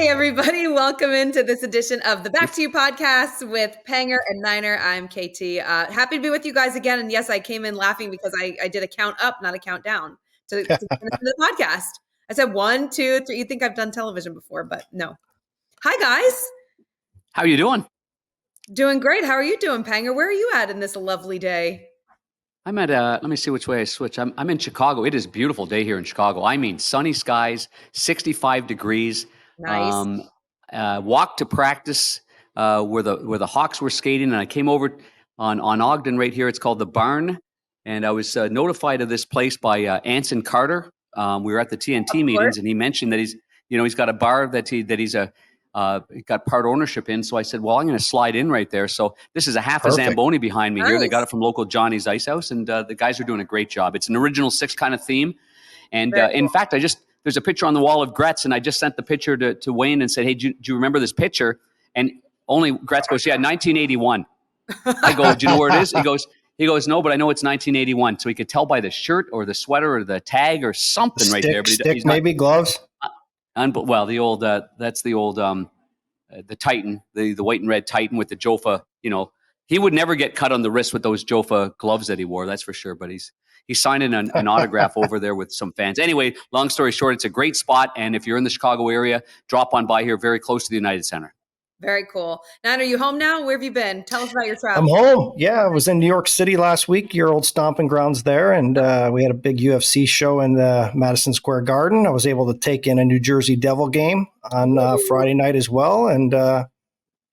Hey, everybody. Welcome into this edition of the Back to You podcast with Panger and Niner. I'm KT. Happy to be with you guys again. And yes, I came in laughing because I did a count up, not a count down to the podcast. I said 1, 2, 3. You think I've done television before, but no. Hi, guys. How are you doing? Doing great. How are you doing, Panger? Where are you at in this lovely day? I'm at, let me see which way I switch. I'm in Chicago. It is a beautiful day here in Chicago. I mean, sunny skies, 65 degrees. Nice. Walked to practice where the Hawks were skating, and I came over on Ogden right here. It's called the Barn, and I was notified of this place by Anson Carter. We were at the TNT meetings, and he mentioned that he's got a bar that he's got part ownership in. So I said, well, I'm going to slide in right there. So this is a half a Zamboni behind me here. They got it from local Johnny's Ice House, and the guys are doing a great job. It's an original 6 kind of theme, and in fact, there's a picture on the wall of Gretz, and I just sent the picture to Wayne and said, hey, do you remember this picture? And only Gretz goes, yeah, 1981. I go, do you know where it is? He goes, no, but I know it's 1981. So he could tell by the shirt or the sweater or the tag or something right there. But he's maybe gloves. Well, the old that's the old the Titan, the white and red Titan with the Jofa. He would never get cut on the wrist with those Jofa gloves that he wore. That's for sure. But he's signing an autograph over there with some fans. Anyway, long story short, it's a great spot. And if you're in the Chicago area, drop on by here, very close to the United Center. Very cool. Nan, are you home now? Where have you been? Tell us about your travel. I'm home. Yeah, I was in New York City last week, your old stomping grounds there. And we had a big UFC show in Madison Square Garden. I was able to take in a New Jersey Devil game on Friday night as well. And had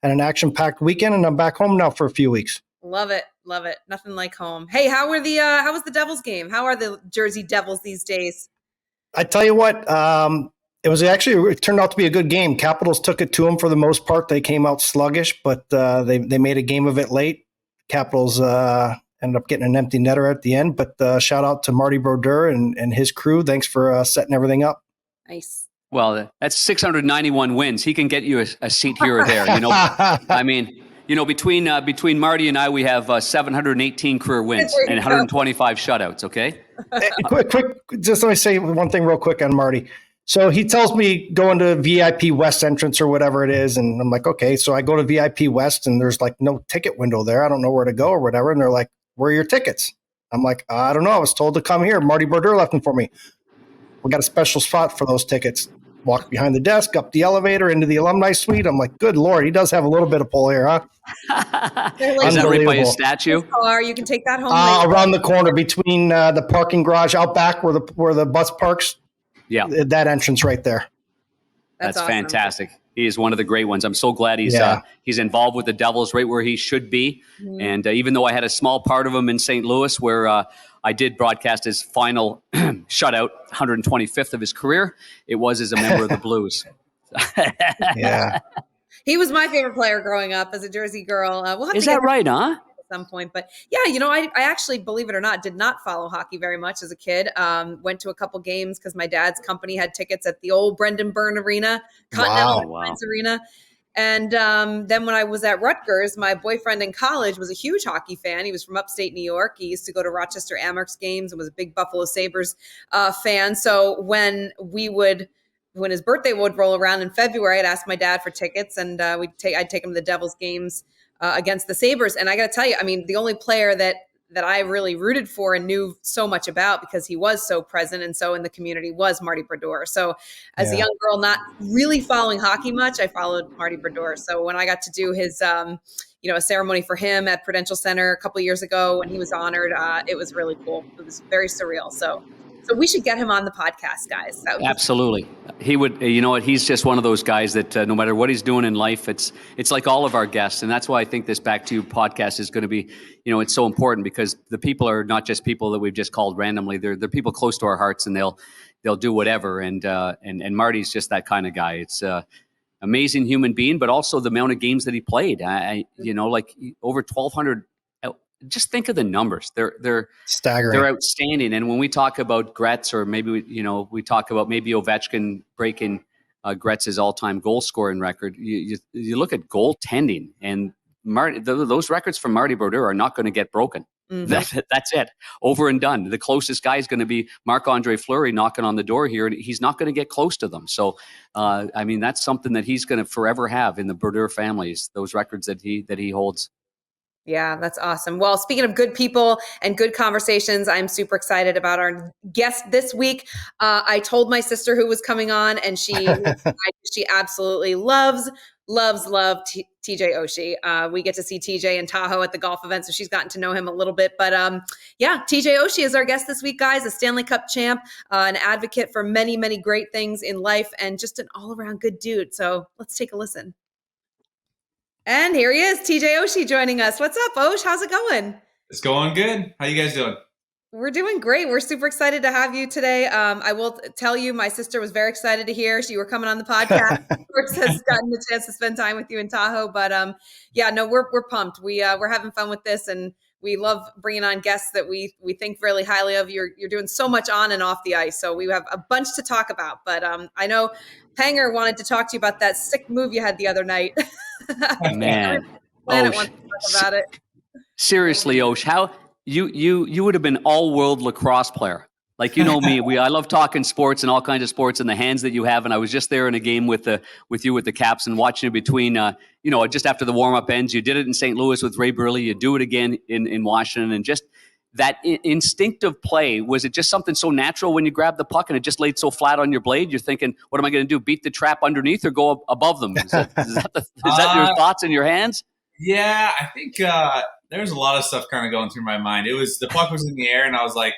an action-packed weekend. And I'm back home now for a few weeks. Love it. Love it. Nothing like home. Hey, how was the Devils game? How are the Jersey Devils these days? I tell you what, it turned out to be a good game. Capitals took it to them for the most part. They came out sluggish, but they made a game of it late. Capitals ended up getting an empty netter at the end, but shout out to Marty Brodeur and his crew. Thanks for setting everything up. Nice. Well, that's 691 wins. He can get you a seat here or there. I mean, between Marty and I, we have 718 career wins and 125 shutouts. Okay. Quick, just let me say one thing real quick on Marty. So he tells me go into VIP West entrance or whatever it is. And I'm like, okay. So I go to VIP West and there's like no ticket window there. I don't know where to go or whatever. And they're like, where are your tickets? I'm like, I don't know. I was told to come here. Marty Brodeur left them for me. We got a special spot for those tickets. Walk behind the desk, up the elevator, into the alumni suite. I'm like, good Lord, he does have a little bit of pull here, huh? Is that right by his statue? You can take that home. Around the corner between the parking garage out back where the bus parks. Yeah. That entrance right there. That's awesome. Fantastic. He is one of the great ones. I'm so glad he's involved with the Devils right where he should be. Mm-hmm. And even though I had a small part of him in St. Louis where I did broadcast his final shutout, 125th of his career, it was as a member of the Blues. Yeah. He was my favorite player growing up as a Jersey girl. Is that right, huh? Some point, but yeah, I actually, believe it or not, did not follow hockey very much as a kid. Went to a couple games because my dad's company had tickets at the old Brendan Byrne Arena, Continental Airlines Arena. And then when I was at Rutgers, my boyfriend in college was a huge hockey fan. He was from upstate New York. He used to go to Rochester Amerks games and was a big Buffalo Sabres fan. So when his birthday would roll around in February, I'd ask my dad for tickets, and I'd take him to the Devils games against the Sabres. And I got to tell you, I mean, the only player that I really rooted for and knew so much about because he was so present and so in the community was Marty Brodeur. So as a young girl, not really following hockey much, I followed Marty Brodeur. So when I got to do his, a ceremony for him at Prudential Center a couple of years ago when he was honored, it was really cool. It was very surreal. So we should get him on the podcast, guys. Absolutely. He would, he's just one of those guys that no matter what he's doing in life, it's like all of our guests. And that's why I think this Back to You podcast is going to be, it's so important because the people are not just people that we've just called randomly. They're people close to our hearts and they'll do whatever. And Marty's just that kind of guy. It's amazing human being, but also the amount of games that he played, like over 1,200. Just think of the numbers. They're staggering. They're outstanding. And when we talk about Gretz, or maybe we talk about maybe Ovechkin breaking Gretz's all-time goal scoring record, you look at goaltending, and those records from Marty Brodeur are not going to get broken. That's it. Over and done. The closest guy is going to be Marc-Andre Fleury knocking on the door here, and he's not going to get close to them. So, I mean, that's something that he's going to forever have in the Brodeur families, those records that he holds. Yeah, that's awesome. Well, speaking of good people and good conversations, I'm super excited about our guest this week. I told my sister who was coming on, and she absolutely loves TJ Oshie. We get to see TJ in Tahoe at the golf event, so she's gotten to know him a little bit. But yeah, TJ Oshie is our guest this week, guys. A Stanley Cup champ, an advocate for many, many great things in life, and just an all-around good dude. So let's take a listen. And here he is, TJ Oshie joining us. What's up, Osh? How's it going? It's going good. How you guys doing? We're doing great. We're super excited to have you today. I will tell you, my sister was very excited to hear you were coming on the podcast. Of course, has gotten the chance to spend time with you in Tahoe. But yeah, no, we're pumped. We're having fun with this, and we love bringing on guests that we think really highly of. You're doing so much on and off the ice, so we have a bunch to talk about. But I know Hanger wanted to talk to you about that sick move you had the other night. Man, Planet wants to talk about it. Seriously, Osh, how you would have been all-world lacrosse player. Like, you know me, I love talking sports and all kinds of sports and the hands that you have. And I was just there in a game with you with the Caps and watching it between, just after the warm-up ends. You did it in St. Louis with Ray Burley. You do it again in Washington. And just that instinctive play, was it just something so natural when you grabbed the puck and it just laid so flat on your blade? You're thinking, what am I going to do, beat the trap underneath or go above them? Is that your thoughts in your hands? Yeah, I think there's a lot of stuff kind of going through my mind. The puck was in the air, and I was like,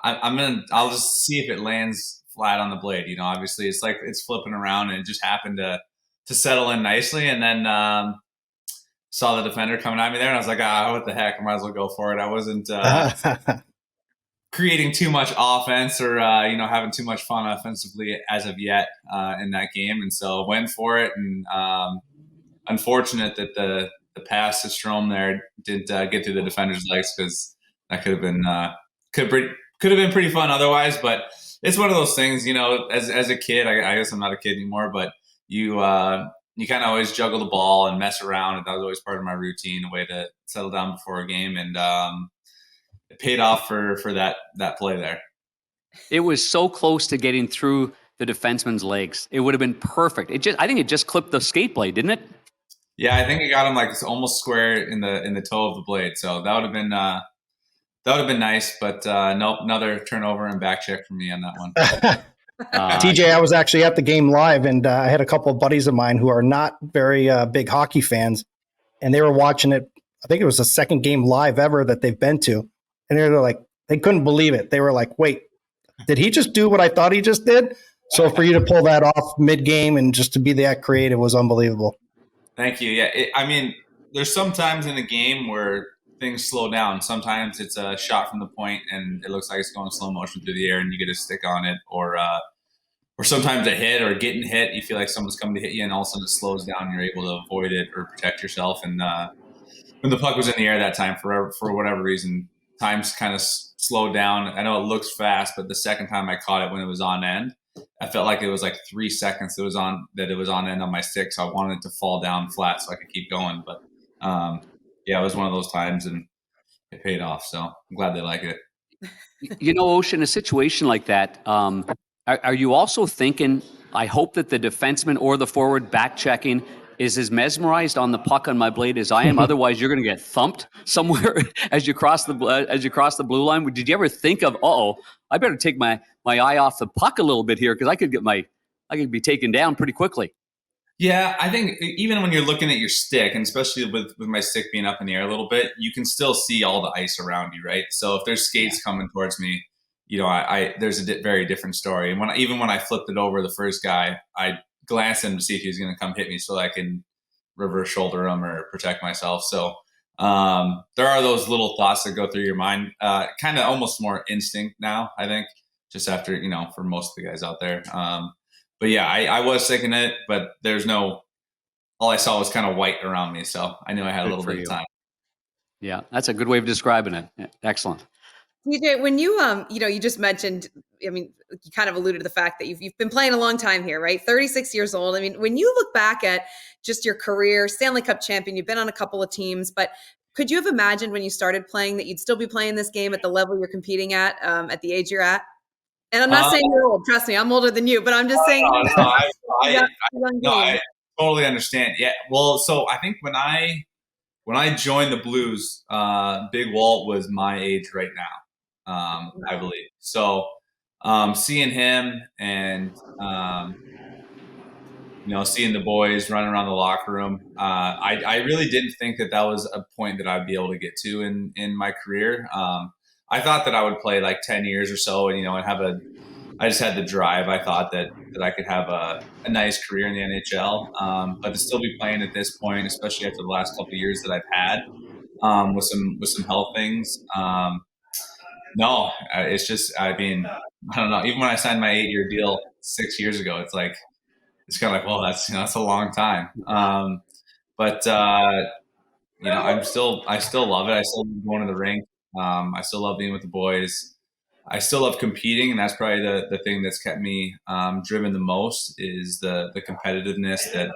I'll just see if it lands flat on the blade. Obviously it's like it's flipping around, and it just happened to settle in nicely. And then saw the defender coming at me there, and I was like, what the heck? I might as well go for it. I wasn't creating too much offense or having too much fun offensively as of yet in that game, and so went for it. And unfortunate that the pass to Strome there didn't get through the defender's legs, because that could have been pretty fun otherwise. But it's one of those things, as a kid, I guess I'm not a kid anymore, but you kind of always juggle the ball and mess around, and that was always part of my routine, a way to settle down before a game. And it paid off for that play there. It was so close to getting through the defenseman's legs. It would have been perfect. I think it just clipped the skate blade, didn't it? Yeah, I think it got him like almost square in the toe of the blade. So that would have been nice. But nope, another turnover and back check for me on that one. TJ, I was actually at the game live, and I had a couple of buddies of mine who are not very big hockey fans, and they were watching it. I think it was the second game live ever that they've been to, and they're like, they couldn't believe it. They were like, "Wait, did he just do what I thought he just did?" So for you to pull that off mid-game and just to be that creative was unbelievable. Thank you. Yeah, there's some times in a game where things slow down. Sometimes it's a shot from the point and it looks like it's going slow motion through the air and you get a stick on it, or sometimes a hit or getting hit. You feel like someone's coming to hit you, and all of a sudden it slows down and you're able to avoid it or protect yourself. And when the puck was in the air that time, for whatever reason, times kind of slowed down. I know it looks fast, but the second time I caught it when it was on end, I felt like it was like 3 seconds it was on end on my stick. So I wanted it to fall down flat so I could keep going. But yeah, it was one of those times, and it paid off. So I'm glad they like it. Osh, in a situation like that, are you also thinking, I hope that the defenseman or the forward back checking is as mesmerized on the puck on my blade as I am? Otherwise, you're going to get thumped somewhere as you cross the blue line. Did you ever think of, I better take my eye off the puck a little bit here, because I could be taken down pretty quickly? Yeah, I think even when you're looking at your stick, and especially with my stick being up in the air a little bit, you can still see all the ice around you, right? So if there's skates coming towards me, there's a very different story. And when I flipped it over the first guy, I glanced at him to see if he was going to come hit me so I can reverse shoulder him or protect myself. So there are those little thoughts that go through your mind, kind of almost more instinct now, I think, just after, for most of the guys out there. But yeah, I was thinking it, but all I saw was kind of white around me. So I knew I had a little bit of time. Yeah, that's a good way of describing it. Excellent. TJ, when you you just mentioned, I mean, you kind of alluded to the fact that you've been playing a long time here, right? 36 years old. I mean, when you look back at just your career, Stanley Cup champion, you've been on a couple of teams, but could you have imagined when you started playing that you'd still be playing this game at the level you're competing at the age you're at? And I'm not saying you're old. Trust me, I'm older than you, but I'm just saying. I totally understand. Yeah. Well, so I think when I joined the Blues, Big Walt was my age right now, I believe. So seeing him and seeing the boys running around the locker room, I really didn't think that was a point that I'd be able to get to in my career. I thought that I would play like 10 years or so, and I just had the drive. I thought that I could have a nice career in the NHL, but to still be playing at this point, especially after the last couple of years that I've had with some health things. No, it's just, I mean, I don't know. Even when I signed my 8-year deal 6 years ago, it's kind of like, well, that's a long time. But I still love it. I still love going to the rink. I still love being with the boys. I still love competing, and that's probably the thing that's kept me driven the most is the competitiveness that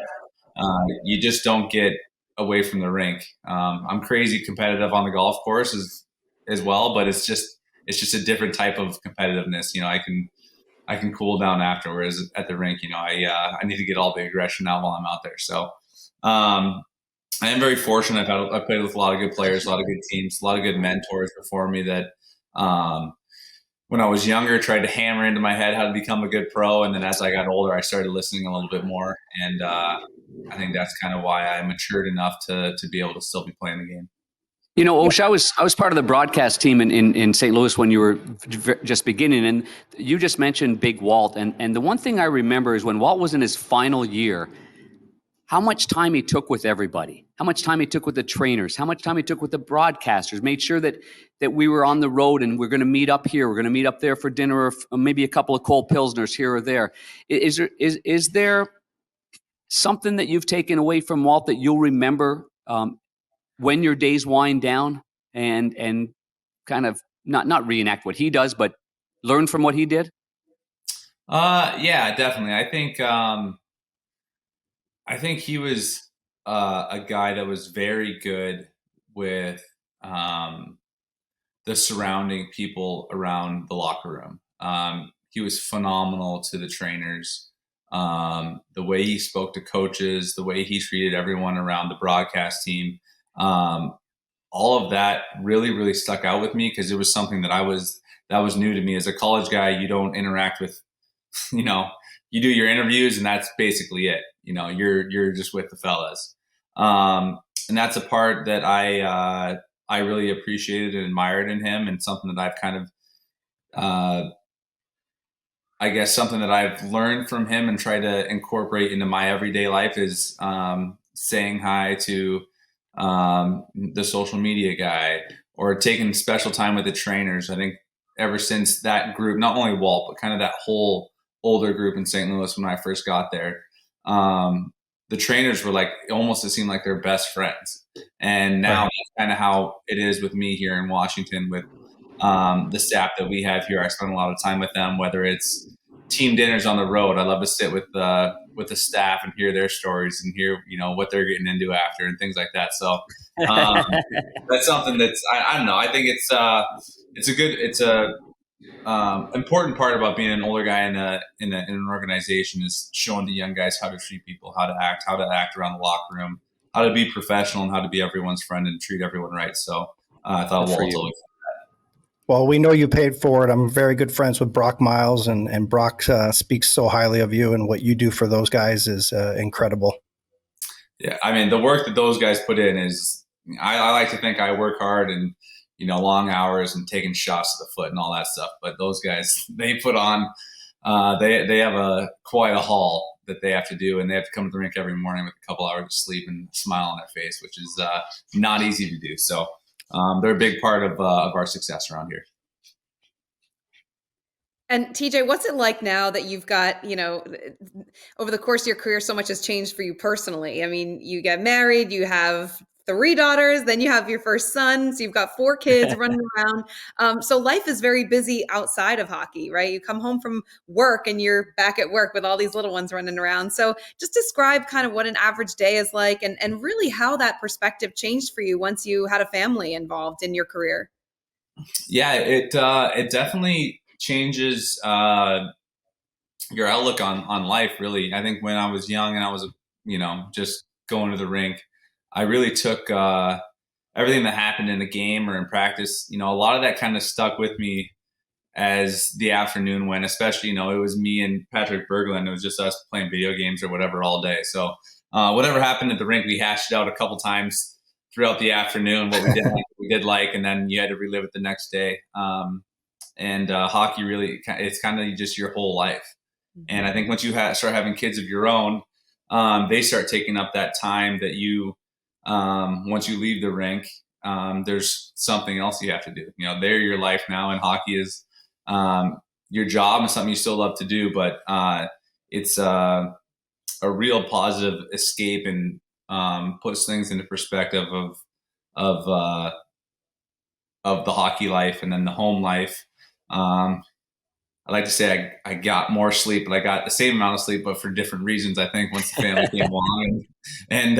you just don't get away from the rink. I'm crazy competitive on the golf course as well, but it's just a different type of competitiveness. I can cool down afterwards at the rink. I need to get all the aggression out while I'm out there. So I am very fortunate. I've played with a lot of good players, a lot of good teams, a lot of good mentors before me that when I was younger tried to hammer into my head how to become a good pro. And then as I got older, I started listening a little bit more. And I think that's kind of why I matured enough to be able to still be playing the game. Oshie, I was part of the broadcast team in St. Louis when you were just beginning, and you just mentioned Big Walt. And the one thing I remember is when Walt was in his final year, how much time he took with everybody, how much time he took with the trainers, how much time he took with the broadcasters, made sure that we were on the road and we're going to meet up here, we're going to meet up there for dinner, or maybe a couple of cold pilsners here or there. Is there something that you've taken away from Walt that you'll remember when your days wind down and kind of not reenact what he does, but learn from what he did? Yeah, definitely. I think he was a guy that was very good with the surrounding people around the locker room. He was phenomenal to the trainers. The way he spoke to coaches, the way he treated everyone around the broadcast team, all of that really, really stuck out with me because it was something that was new to me. As a college guy, you don't interact with, you do your interviews and that's basically it. You're just with the fellas. And that's a part that I really appreciated and admired in him, and something that I've kind of, I guess something that I've learned from him and try to incorporate into my everyday life is saying hi to the social media guy or taking special time with the trainers. I think ever since that group, not only Walt, but kind of that whole older group in St. Louis when I first got there, the trainers were almost, it seemed like they're best friends. And now that's kind of how it is with me here in Washington with the staff that we have here. I spend a lot of time with them, whether it's team dinners on the road. I love to sit with the staff and hear their stories and hear, what they're getting into after and things like that. So that's something that's, I don't know. I think it's a important part about being an older guy in an organization is showing the young guys how to treat people, how to act around the locker room, how to be professional, and how to be everyone's friend and treat everyone right. So I thought Walt always. Well, we know you paid forward. I'm very good friends with Brock Miles, and Brock speaks so highly of you, and what you do for those guys is incredible. Yeah, I mean, the work that those guys put in is, I like to think I work hard and, long hours and taking shots to the foot and all that stuff. But those guys, they put on, they have quite a haul that they have to do, and they have to come to the rink every morning with a couple hours of sleep and a smile on their face, which is not easy to do. So they're a big part of our success around here. And TJ, what's it like now that you've got, over the course of your career, so much has changed for you personally? I mean, you get married, you have 3 daughters, then you have your first son, so you've got 4 kids running around. So life is very busy outside of hockey, right? You come home from work and you're back at work with all these little ones running around. So just describe kind of what an average day is like, and really how that perspective changed for you once you had a family involved in your career. Yeah, it definitely changes your outlook on life. Really, I think when I was young and I was just going to the rink, I really took everything that happened in the game or in practice. A lot of that kind of stuck with me as the afternoon went. Especially, it was me and Patrick Berglund. It was just us playing video games or whatever all day. So whatever happened at the rink, we hashed it out a couple times throughout the afternoon, what we did like, and then you had to relive it the next day. And hockey really, it's kind of just your whole life. And I think once you start having kids of your own, they start taking up that time that you, once you leave the rink, there's something else you have to do. They're your life now, and hockey is your job and something you still love to do, but it's a real positive escape and puts things into perspective of the hockey life and then the home life. I like to say I got more sleep, but I got the same amount of sleep, but for different reasons. I think once the family came along, and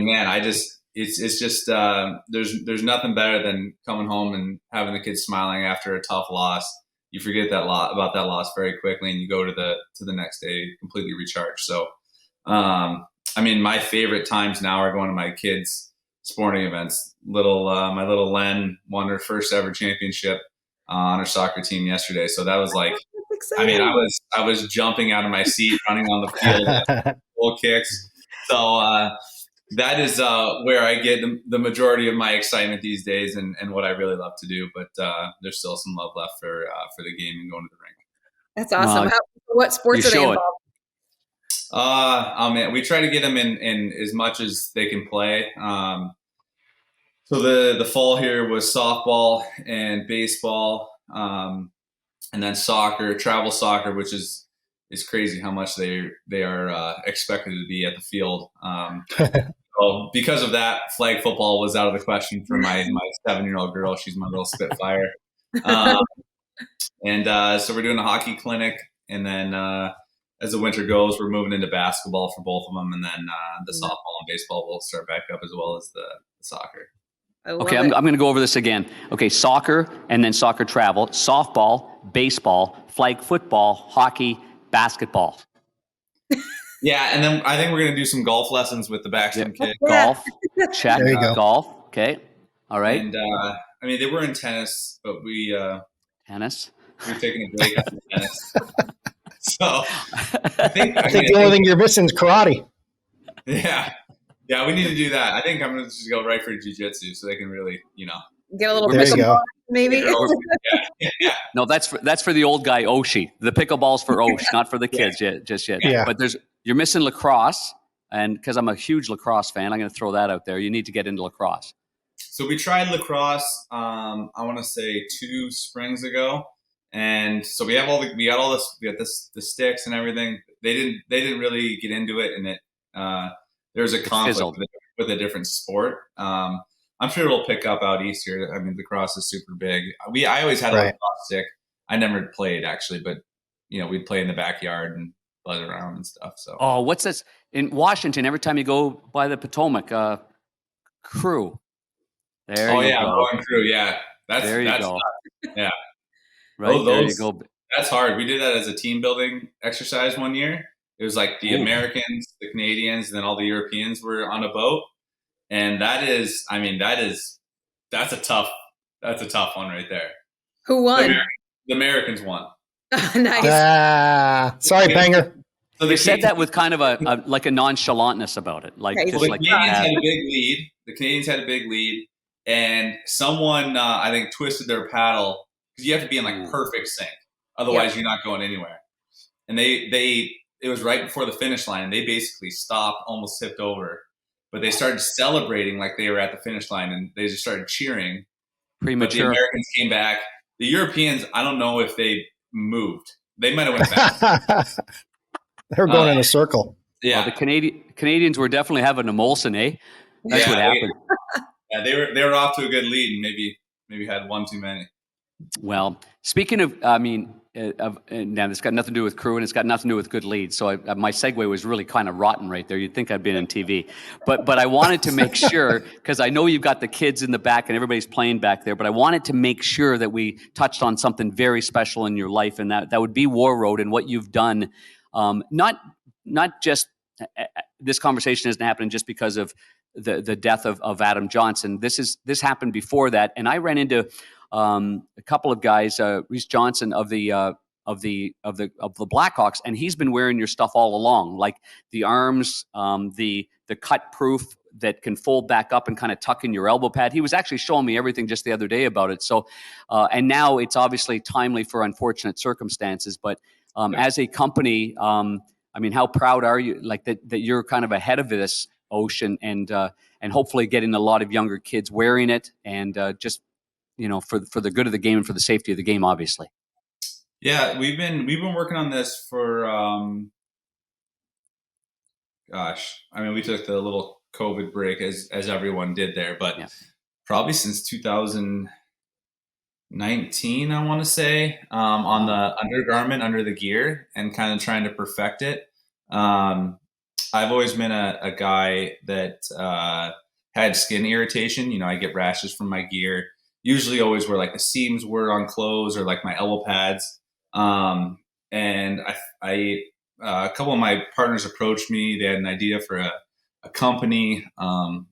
man, it's just there's nothing better than coming home and having the kids smiling after a tough loss. You forget about that loss very quickly, and you go to the next day completely recharged. So, I mean, my favorite times now are going to my kids' sporting events. My little Len won her first ever championship on her soccer team yesterday. So that was like, I mean, I was jumping out of my seat, running on the field, full kicks. So that is where I get the majority of my excitement these days, and what I really love to do. But there's still some love left for the game and going to the rink. That's awesome. What sports are they involved? Oh man, we try to get them in as much as they can play. So the fall here was softball and baseball, and then soccer, travel soccer, which is crazy how much they are expected to be at the field. So because of that, flag football was out of the question for my 7-year-old girl. She's my little spitfire. And so we're doing a hockey clinic, and then as the winter goes, we're moving into basketball for both of them, and then the softball and baseball will start back up, as well as the soccer. Okay, I'm going to go over this again. Okay, soccer and then soccer travel, softball, baseball, flag football, hockey, basketball. Yeah, and then I think we're going to do some golf lessons with the Baxton kids. Golf, check. There you go. Golf, okay. All right. And I mean, they were in tennis, but tennis. We've taken a break on tennis. So I think the only thing you're missing is karate. Yeah, we need to do that. I think I'm going to just go right for jiu-jitsu so they can really, get a little pickleball, maybe. Yeah. No, that's for the old guy Oshie. The pickleball's for Osh, not for the kids yet. Yeah. But you're missing lacrosse, and because I'm a huge lacrosse fan, I'm going to throw that out there. You need to get into lacrosse. So we tried lacrosse. I want to say 2 springs ago, and so we got the sticks and everything. They didn't really get into it, and it there's a conflict with a different sport. I'm sure it'll pick up out east here. I mean, lacrosse is super big. I always had a lacrosse stick. I never played actually, but we'd play in the backyard and buzz around and stuff. So what's this in Washington? Every time you go by the Potomac, crew. There you go. Going crew. Yeah, that's go. Tough. Yeah, right. There you go. That's hard. We did that as a team building exercise one year. It was like the Americans, the Canadians, and then all the Europeans were on a boat. And that's a tough one right there. Who won? The Americans won. Nice. Sorry, Banger. So they said that with kind of a nonchalantness about it. Like, okay. just the like Canadians had a big lead. The Canadians had a big lead. And someone, I think, twisted their paddle because you have to be in like perfect sync. Otherwise, you're not going anywhere. And it was right before the finish line, and they basically stopped, almost tipped over. But they started celebrating like they were at the finish line, and they just started cheering. Premature. But the Americans came back. The Europeans, I don't know if they moved. They might have went back. They're going in a circle. Yeah. Well, the Canadians were definitely having a Molson, eh? That's what happened. They were off to a good lead and maybe had one too many. Well, speaking of, I mean, now it's got nothing to do with crew and it's got nothing to do with good leads. So my segue was really kind of rotten right there. You'd think I'd been in TV, but I wanted to make sure, because I know you've got the kids in the back and everybody's playing back there, but I wanted to make sure that we touched on something very special in your life, and that would be Warroad and what you've done. Not just this conversation isn't happening just because of the death of Adam Johnson. This happened before that, and I ran into a couple of guys, Reese Johnson of the Blackhawks, and he's been wearing your stuff all along, like the arms, the cut proof that can fold back up and kind of tuck in your elbow pad. He was actually showing me everything just the other day about it. So, and now it's obviously timely for unfortunate circumstances, but as a company, I mean, how proud are you, like that you're kind of ahead of this, Oshie, and hopefully getting a lot of younger kids wearing it, and just, you know, for the good of the game and for the safety of the game, obviously. Yeah, we've been working on this for gosh, I mean, we took the little COVID break as everyone did there, but probably since 2019, I want to say, on the undergarment under the gear and kind of trying to perfect it. I've always been a guy that had skin irritation. You know, I get rashes from my gear. Usually always where like the seams were on clothes or like my elbow pads. And a couple of my partners approached me. They had an idea for a company,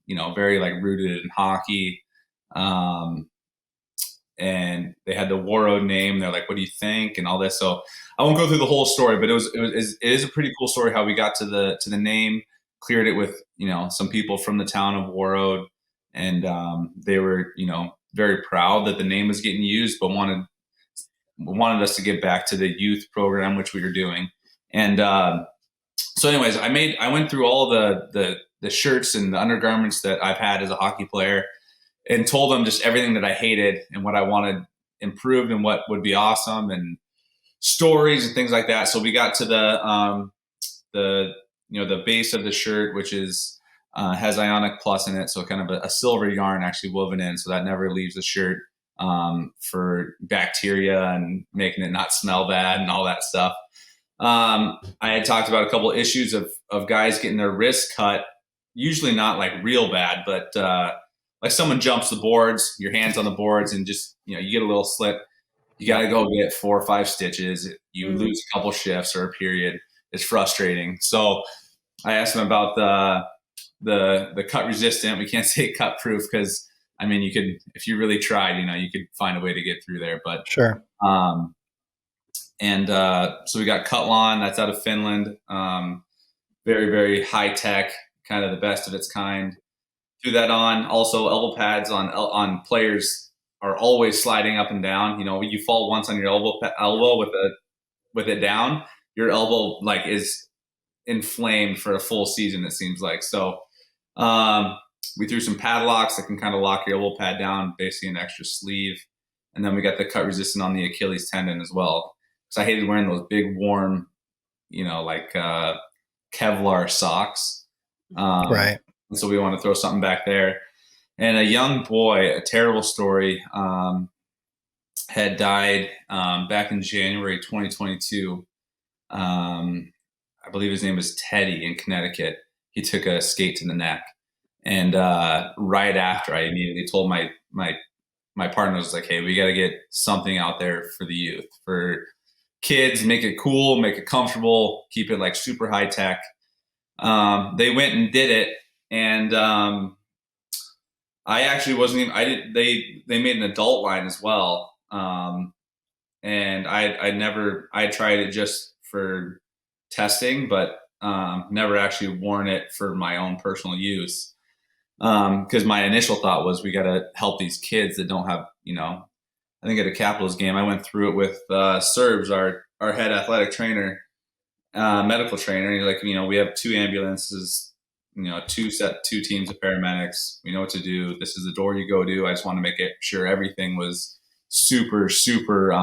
you know, very like rooted in hockey. And they had the Warroad name. They're like, what do you think? And all this. So I won't go through the whole story, but it is a pretty cool story how we got to the name, cleared it with, you know, some people from the town of Warroad. And they were, you know, very proud that the name was getting used, but wanted us to get back to the youth program, which we were doing. And so anyways, I went through all the shirts and the undergarments that I've had as a hockey player, and told them just everything that I hated and what I wanted improved and what would be awesome, and stories and things like that. So we got to the you know, the base of the shirt, which is has Ionic Plus in it, so kind of a silver yarn actually woven in, so that never leaves the shirt, for bacteria and making it not smell bad and all that stuff. I had talked about a couple of issues of guys getting their wrists cut, usually not like real bad, but like someone jumps the boards, your hands on the boards, and just, you know, you get a little slip. You got to go get 4 or 5 stitches. You lose a couple shifts or a period. It's frustrating. So I asked them about the cut resistant. We can't say cut proof because, I mean, you could, if you really tried, you know, you could find a way to get through there. But sure. So we got Cutlawn. That's out of Finland. Very, very high tech, kind of the best of its kind. Do that on. Also, elbow pads on players are always sliding up and down. You know, you fall once on your elbow with it down, your elbow like is inflamed for a full season, it seems like. So we threw some padlocks that can kind of lock your elbow pad down, basically an extra sleeve. And then we got the cut resistant on the Achilles tendon as well. Because I hated wearing those big warm, you know, like Kevlar socks. Right. And so we want to throw something back there. And a young boy, a terrible story, had died back in January 2022. I believe his name was Teddy in Connecticut. He took a skate to the neck. And right after, I immediately told my partner, was like, hey, we got to get something out there for the youth, for kids, make it cool, make it comfortable, keep it like super high tech. They went and did it. And I actually wasn't even, they made an adult line as well. And I tried it just for testing, but never actually worn it for my own personal use. Because my initial thought was we got to help these kids that don't have, you know, I think at a Capitals game, I went through it with Serbs, our head athletic trainer, medical trainer. And he's like, you know, we have 2 ambulances, you know, 2 teams of paramedics. We know what to do. This is the door you go to. I just want to make sure everything was super, super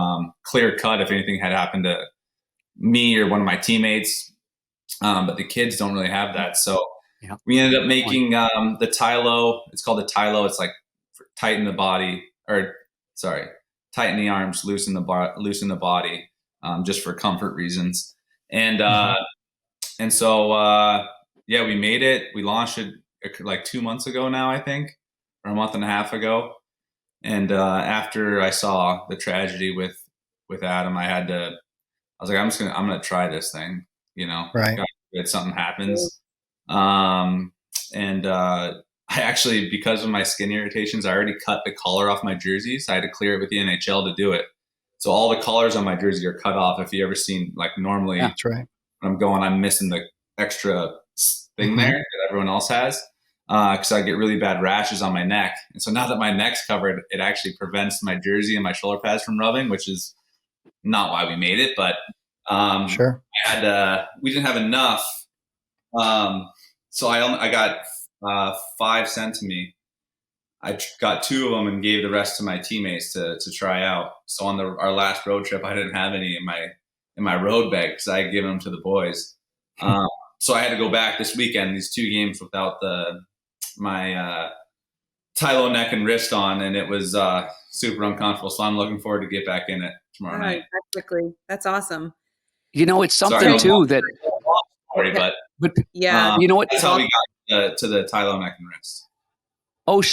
clear cut if anything had happened to me or one of my teammates. but the kids don't really have that. So Yeah. we ended up making the Tylo. It's called the Tylo. It's like tighten the body, or sorry, tighten the arms, loosen the body, just for comfort reasons. And and so yeah, we made it. We launched it like 2 months ago now, I think, or a month and a half ago. And after I saw the tragedy with Adam, I was like, I'm gonna try this thing. You know, Right. if something happens. And I actually, because of my skin irritations, I already cut the collar off my jerseys. I had to clear it with the NHL to do it. So all the collars on my jersey are cut off. If you ever seen, like, normally That's right. when I'm going, I'm missing the extra thing there that everyone else has, because I get really bad rashes on my neck. And so now that my neck's covered, it actually prevents my jersey and my shoulder pads from rubbing, which is not why we made it. But Sure. we didn't have enough. So I got 5 sent to me. I got 2 of them and gave the rest to my teammates to try out. So on our last road trip, I didn't have any in my road bag because I had given them to the boys. So I had to go back this weekend, these 2 games without my Tylo neck and wrist on, and it was super uncomfortable. So I'm looking forward to get back in it tomorrow night. Quickly. That's awesome. You know, it's something too that. Sorry, but yeah, you know what? That's how we got to the Tylo neck and wrist.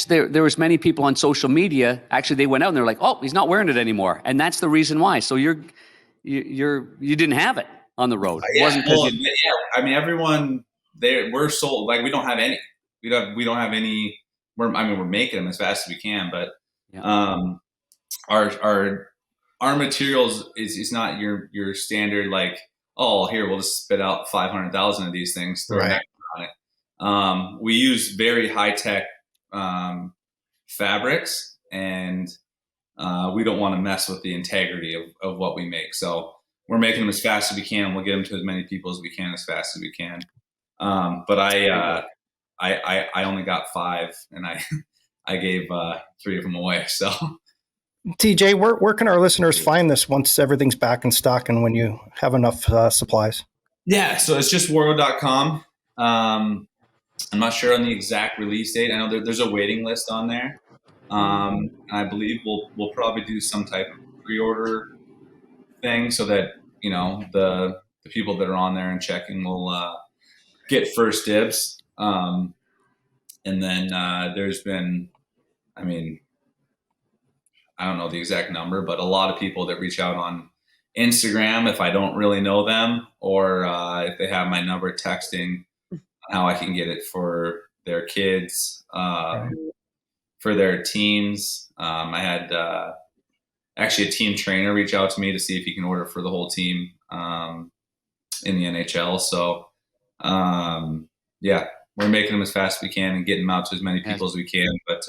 There was many people on social media. Actually, they went out and they're like, "Oh, he's not wearing it anymore," and that's the reason why. So you didn't have it on the road. It wasn't because I mean, everyone there, we're sold. Like, we don't have any. We don't have any. We're making them as fast as we can, but our materials is not your standard, like, oh, here, we'll just spit out 500,000 of these things, throw an extra on it. We use very high tech fabrics, and we don't want to mess with the integrity of what we make. So we're making them as fast as we can. We'll get them to as many people as we can, as fast as we can. But I only got 5, and I gave 3 of them away. So TJ, where can our listeners find this once everything's back in stock and when you have enough supplies? Yeah, so it's just Warroad.com. I'm not sure on the exact release date. I know there's a waiting list on there. I believe we'll probably do some type of pre-order thing so that, you know, the people that are on there and checking will get first dibs. And then there's been, I mean, I don't know the exact number, but a lot of people that reach out on Instagram if I don't really know them, or if they have my number, texting how I can get it for their kids, for their teams. I had actually a team trainer reach out to me to see if he can order for the whole team in the NHL. So yeah, we're making them as fast as we can and getting them out to as many people as we can. But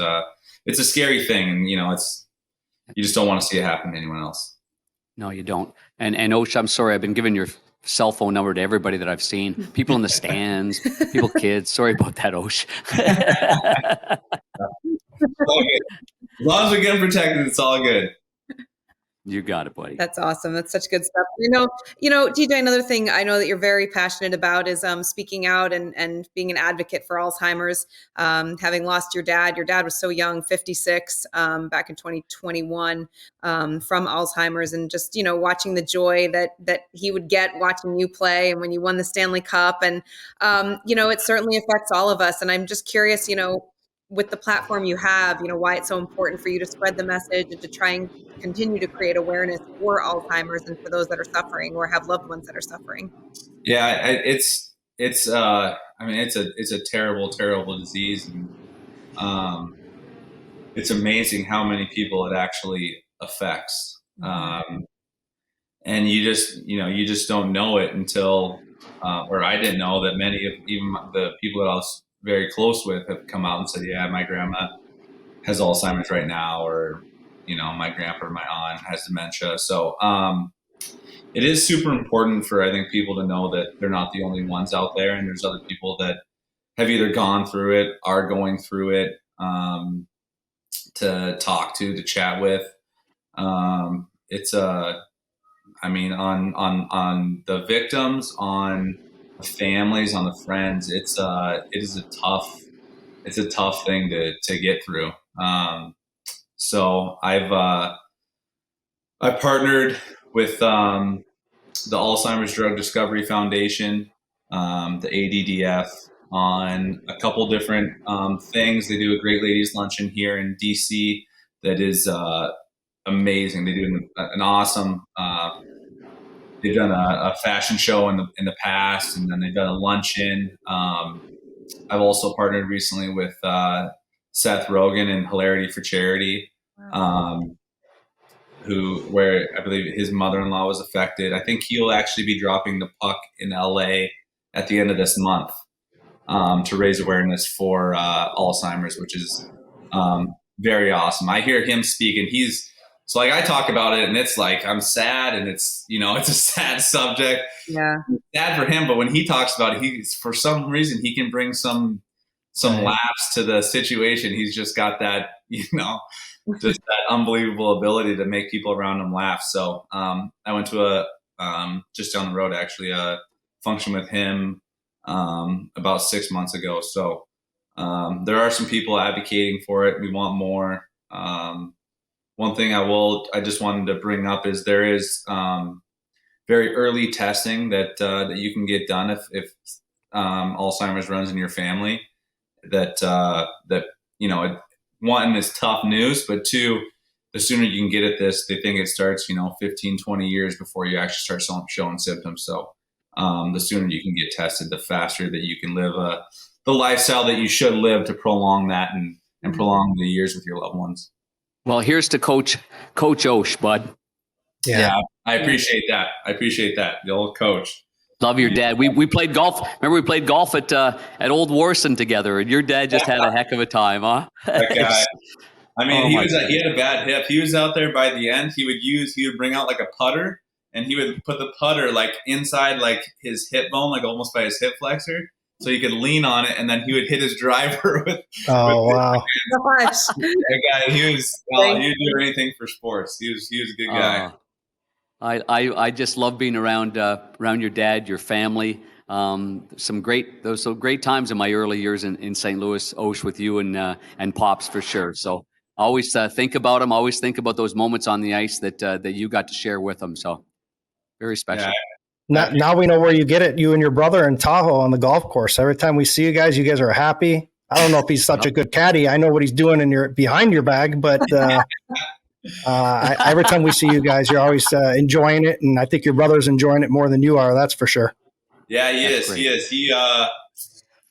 it's a scary thing, and, you know, you just don't want to see it happen to anyone else. No, you don't. And Osh, I'm sorry, I've been giving your cell phone number to everybody that I've seen. People in the stands, people, kids. Sorry about that, Osh. As long as we get them protected, it's all good. You got it, buddy. That's awesome. That's such good stuff. You know, TJ, another thing I know that you're very passionate about is speaking out and being an advocate for Alzheimer's. Having lost your dad was so young, 56, back in 2021, from Alzheimer's, and just, you know, watching the joy that he would get watching you play, and when you won the Stanley Cup, and you know, it certainly affects all of us. And I'm just curious, you know, with the platform you have, you know, why it's so important for you to spread the message and to try and continue to create awareness for Alzheimer's and for those that are suffering or have loved ones that are suffering. Yeah, it's I mean, it's a terrible, terrible disease, and it's amazing how many people it actually affects. And you just don't know it until, or I didn't know that many of even the people that I was very close with have come out and said, yeah, my grandma has Alzheimer's right now, or, you know, my grandpa or my aunt has dementia. So it is super important for, I think, people to know that they're not the only ones out there, and there's other people that have either gone through it, are going through it, to talk to chat with. It's I mean, on the victims, on the families, on the friends. It is a tough thing to get through. So I partnered with the Alzheimer's Drug Discovery Foundation, the ADDF, on a couple different things. They do a great ladies luncheon here in DC that is amazing. They do an awesome. They've done a fashion show in the past, and then they've done a luncheon. I've also partnered recently with Seth Rogen and Hilarity for Charity, where I believe his mother-in-law was affected. I think he'll actually be dropping the puck in LA at the end of this month to raise awareness for Alzheimer's, which is very awesome. I hear him speak, and so like I talk about it, and it's like I'm sad, and it's it's a sad subject. Yeah, it's sad for him, but when he talks about it, for some reason he can bring some laughs to the situation. He's just got that just that unbelievable ability to make people around him laugh. So I went to just down the road actually a function with him about 6 months ago. So there are some people advocating for it. We want more. One thing I just wanted to bring up is there is very early testing that you can get done if Alzheimer's runs in your family. One is tough news, but two, the sooner you can get at this, they think it starts 15, 20 years before you actually start showing symptoms. So the sooner you can get tested, the faster that you can live the lifestyle that you should live to prolong that and prolong the years with your loved ones. Well, here's to Coach Osh, bud. Yeah, I appreciate that. The old coach. Love your dad. We played golf. Remember, we played golf at Old Warson together, and your dad just had a heck of a time, huh? That guy. I mean, he had a bad hip. He was out there by the end. He would bring out like a putter, and he would put the putter like inside like his hip bone, like almost by his hip flexor, so he could lean on it, and then he would hit his driver with. Wow! Gosh. That guy, he would do anything for sports. He was a good guy. I just love being around your dad, your family. Some great times in my early years in St. Louis, Osh, with you and Pops for sure. So always think about them. Always think about those moments on the ice that you got to share with them. So very special. Yeah. Now we know where you get it. You and your brother in Tahoe on the golf course. Every time we see you guys are happy. I don't know if he's such a good caddy. I know what he's doing behind your bag, but. Every time we see you guys, you're always enjoying it, and I think your brother's enjoying it more than you are. That's for sure. Yeah, he is. Great. He is.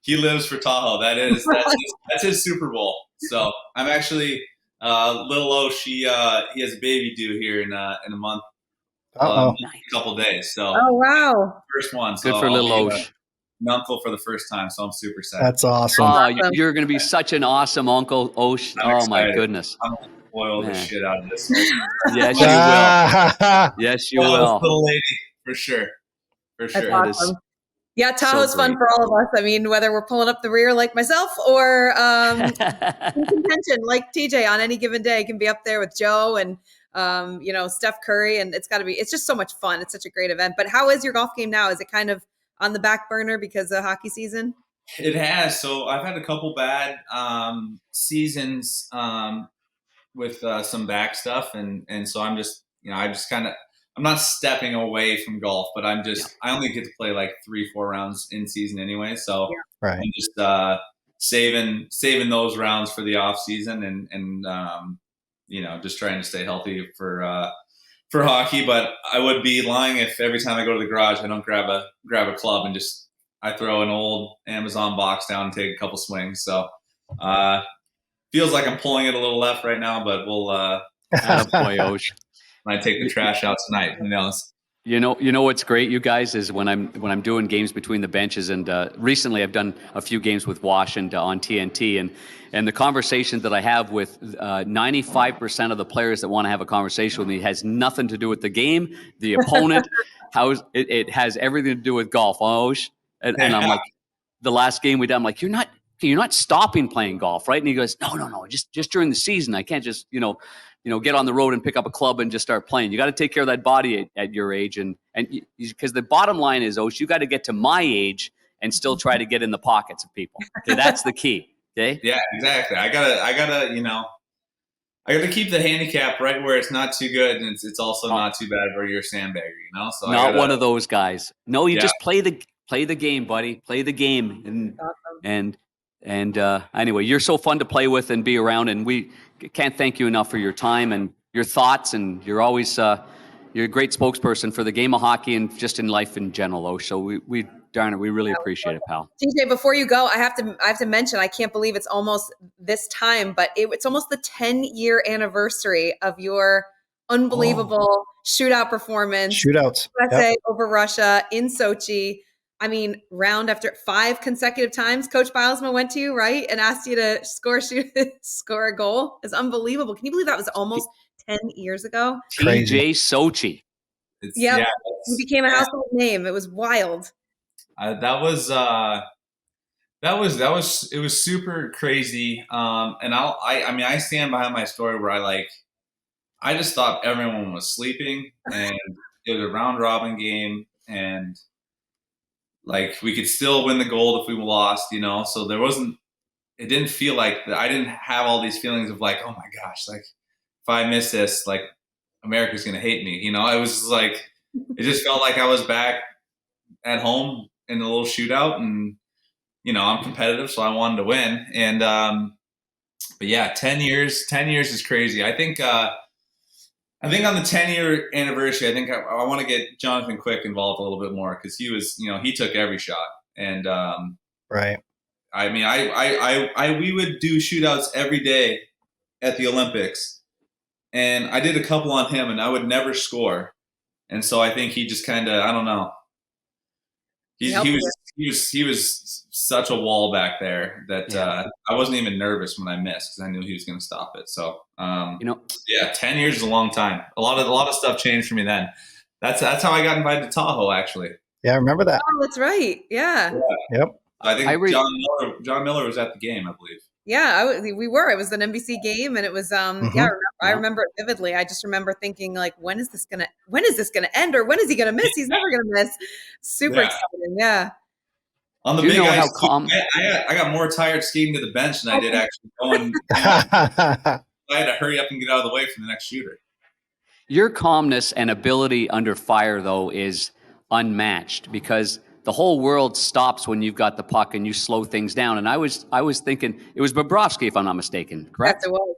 He lives for Tahoe. That's his Super Bowl. So I'm actually little Oshie. He has a baby due here in a month, a couple days. So wow, first one. So good for little Osh. An uncle for the first time, so I'm super sad. That's awesome. You're going to be such an awesome uncle, Osh. My goodness. I'm going to spoil the shit out of this. Yes, you will. Yes, you will. Little lady, for sure. That's awesome. Yeah, Tahoe's fun for all of us. I mean, whether we're pulling up the rear like myself or in contention like TJ on any given day, can be up there with Joe and Steph Curry, and it's just so much fun. It's such a great event. But how is your golf game now? Is it kind of on the back burner because of hockey season? It has. So I've had a couple bad seasons with some back stuff, and so I'm just I'm not stepping away from golf, but I only get to play like 3-4 rounds in season anyway. So I'm just saving those rounds for the off season and just trying to stay healthy for hockey. But I would be lying if every time I go to the garage I don't grab a club and I throw an old Amazon box down and take a couple swings. So feels like I'm pulling it a little left right now, but we'll boy, Osh. When I take the trash out tonight, who knows? You know what's great, you guys, is when I'm doing games between the benches, and recently I've done a few games with Wash and on TNT, and the conversation that I have with 95% of the players that want to have a conversation with me has nothing to do with the game, the opponent, it has everything to do with golf, Osh. And I'm like, the last game we done, I'm like, you're not okay, you're not stopping playing golf, right? And he goes, no, just during the season. I can't just, get on the road and pick up a club and just start playing. You got to take care of that body at your age. And because the bottom line is, Osh, you got to get to my age and still try to get in the pockets of people. Okay, that's the key. Okay. Yeah, exactly. I gotta, I got to keep the handicap right where it's not too good, and it's also not too bad where you're a sandbagger, So not one of those guys. No, you just play the game, buddy. Play the game, and anyway, you're so fun to play with and be around, and we can't thank you enough for your time and your thoughts, and you're always you're a great spokesperson for the game of hockey and just in life in general, though. So we really appreciate it, pal. TJ, before you go, I have to mention, I can't believe it's almost this time, but it's almost the 10-year anniversary of your unbelievable shootout performance. Shootouts. USA over Russia in Sochi. I mean, round after 5 consecutive times, Coach Bilesma went to you, right, and asked you to score a goal. It's unbelievable. Can you believe that was almost 10 years ago? TJ Sochi. Yeah, he became a household name. It was wild. It was super crazy. And I stand behind my story where I just thought everyone was sleeping, and it was a round robin game, and we could still win the gold if we lost, so it didn't feel like I didn't have all these feelings of oh my gosh, if I miss this, America's going to hate me. It was it just felt like I was back at home in a little shootout, and I'm competitive, so I wanted to win. And but yeah, 10 years is crazy. I think on the 10-year anniversary, I want to get Jonathan Quick involved a little bit more, because he was, he took every shot. And right. I mean, we would do shootouts every day at the Olympics, and I did a couple on him, and I would never score. And so I think he just kind of, I don't know. He was such a wall back there that I wasn't even nervous when I missed, because I knew he was going to stop it. So 10 years is a long time. A lot of stuff changed for me then. That's how I got invited to Tahoe, actually. Yeah, I remember that. Oh, that's right. Yeah. Yep. I think John Miller was at the game, I believe. Yeah, we were. It was an NBC game, and it was I remember it vividly. I just remember thinking, when is this gonna end, or when is he gonna miss? He's never gonna miss. Super exciting, yeah. On the big ice, I got more tired skating to the bench than I did actually going. I had to hurry up and get out of the way for the next shooter. Your calmness and ability under fire, though, is unmatched, because the whole world stops when you've got the puck and you slow things down. And I was thinking it was Bobrovsky, if I'm not mistaken, correct? Yes, it was.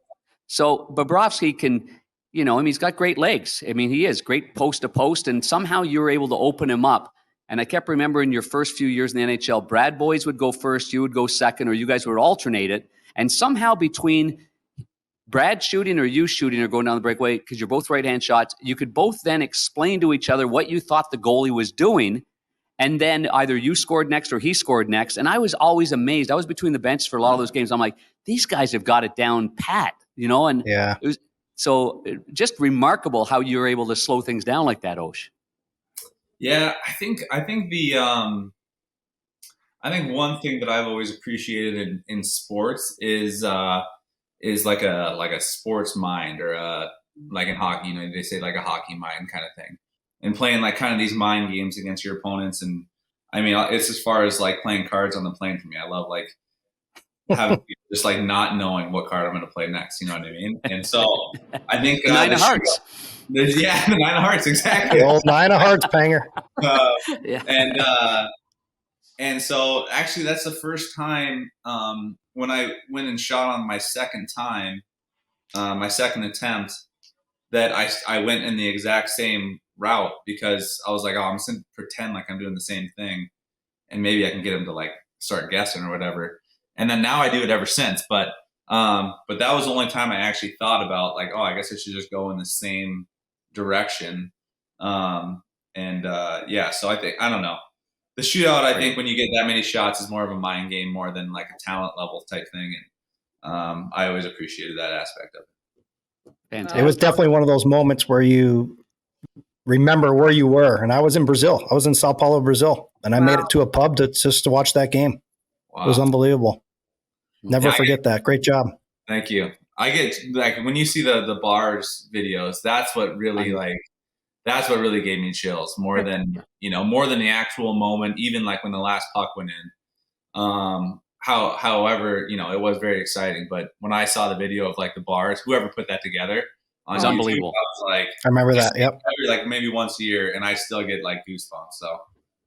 So Bobrovsky can, he's got great legs. I mean, he is great post to post, and somehow you were able to open him up. And I kept remembering your first few years in the NHL, Brad Boys would go first, you would go second, or you guys would alternate it. And somehow between Brad shooting or you shooting or going down the breakaway, because you're both right-hand shots, you could both then explain to each other what you thought the goalie was doing. And then either you scored next or he scored next. And I was always amazed. I was between the benches for a lot of those games. I'm like, these guys have got it down pat, And it was just remarkable how you were able to slow things down like that, Osh. Yeah, I think one thing that I've always appreciated in sports is like a sports mind, or like in hockey, they say like a hockey mind kind of thing. And playing kind of these mind games against your opponents. And I mean, it's as far as playing cards on the plane for me. I love having just not knowing what card I'm going to play next. You know what I mean? And so I think the Nine of Hearts. The Nine of Hearts, exactly. The old Nine of Hearts banger. And so actually that's the first time when I went and shot on my second attempt, that I went in the exact same route, because I was like, I'm just going to pretend like I'm doing the same thing, and maybe I can get him to start guessing or whatever. And then now I do it ever since. But that was the only time I actually thought about I guess I should just go in the same direction. So I think, I don't know. The shootout, I think when you get that many shots, is more of a mind game more than a talent level type thing. And I always appreciated that aspect of it. Fantastic. It was definitely one of those moments where you remember where you were. And I was in Brazil. I was in Sao Paulo, Brazil. And I made it to a pub just to watch that game. Wow. It was unbelievable. Never forget that. Great job. Thank you. I get like when you see the bars videos, that's what really gave me chills more than the actual moment, even like when the last puck went in. However, it was very exciting. But when I saw the video of like the bars, whoever put that together on It's YouTube, unbelievable. I was like, I remember that. Yep. like maybe once a year, and I still get like goosebumps. So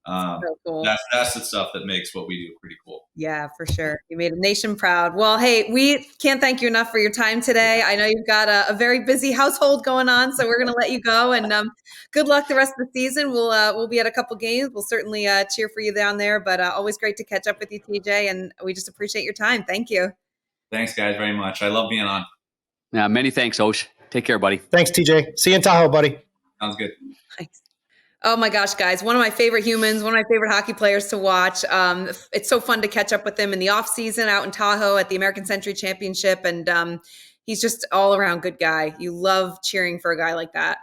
So cool. that's the stuff that makes what we do pretty cool. Yeah, for sure. You made a nation proud. Well, hey, we can't thank you enough for your time today. I know you've got a very busy household going on, so we're going to let you go. And good luck the rest of the season. We'll be at a couple games. We'll certainly cheer for you down there. But always great to catch up with you, TJ. And we just appreciate your time. Thank you. Thanks, guys, very much. I love being on. Yeah, many thanks, Osh. Take care, buddy. Thanks, TJ. See you in Tahoe, buddy. Sounds good. Thanks. Oh my gosh, guys, one of my favorite humans, one of my favorite hockey players to watch. It's so fun to catch up with him in the off season out in Tahoe at the American Century Championship. And he's just all around good guy. You love cheering for a guy like that.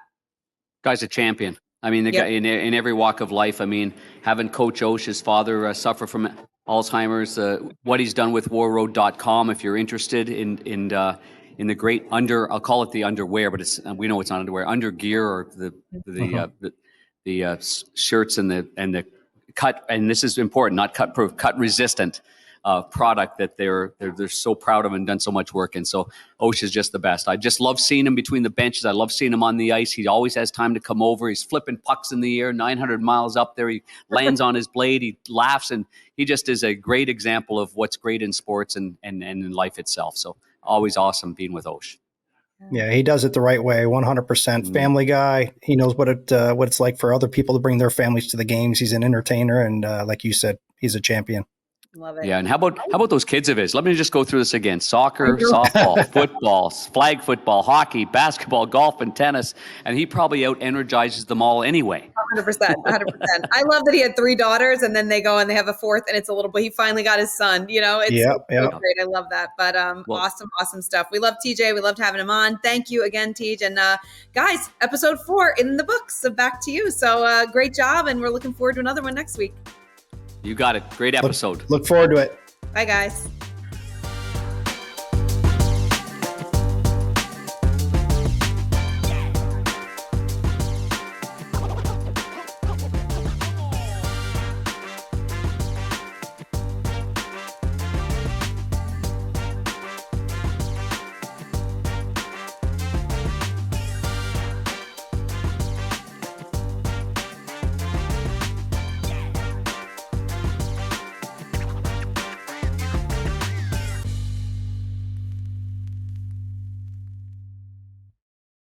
Guy's a champion. I mean, the guy in every walk of life. I mean, having Coach Osh, his father, suffer from Alzheimer's, what he's done with Warroad.com, if you're interested in the great I'll call it the underwear, but we know it's not underwear, under gear, or the shirts and the cut, and this is important, not cut proof, cut resistant product that they're so proud of and done so much work in. So Osh is just the best. I just love seeing him between the benches. I love seeing him on the ice. He always has time to come over. He's flipping pucks in the air, 900 miles up there. He lands on his blade. He laughs, and he just is a great example of what's great in sports and in life itself. So always awesome being with Osh. Yeah, he does it the right way, 100%. Family guy. He knows what it's like for other people to bring their families to the games. He's an entertainer, and like you said, he's a champion. Love it. Yeah, and how about those kids of his? Let me just go through this again. Soccer, softball, football, flag football, hockey, basketball, golf, and tennis. And he probably out-energizes them all anyway. 100%. I love that he had 3 daughters, and then they go and they have a 4th, and it's a little boy. He finally got his son. It's so great. I love that. But awesome stuff. We love TJ. We loved having him on. Thank you again, TJ. And guys, episode 4 in the books. So back to you. So great job, and we're looking forward to another one next week. You got it. Great episode. Look forward to it. Bye, guys.